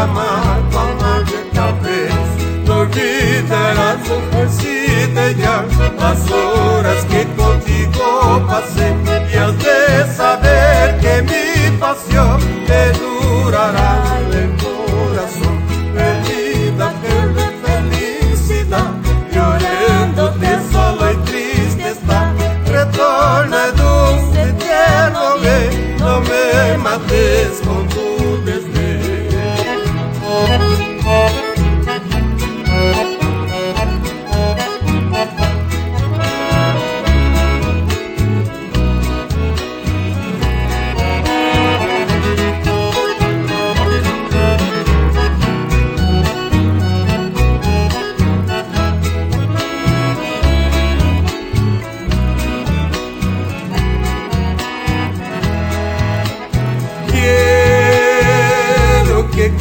amar tu amor de tal vez no olvidarás ofrecida ya las horas que contigo pasé, y has de saber que mi pasión te durará en el corazón. Perdida, perde felicidad, llorándote solo y triste está. Retorna dulce tierno rey, no me mates con tu desdén.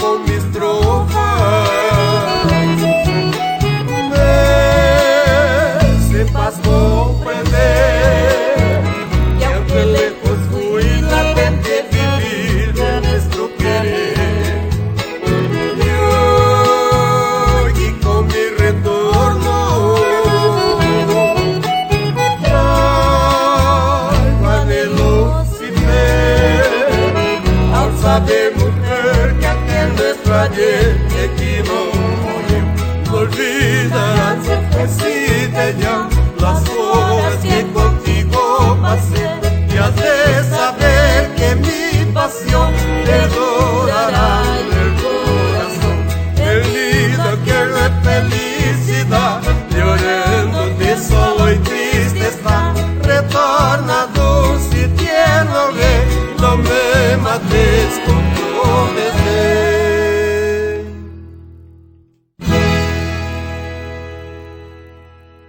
Con mis trofas me sepas comprender que aunque lejos fui latente vivir de nuestro querer, y hoy con mi retorno traigo anhelo sin ver al saber nuestro ayer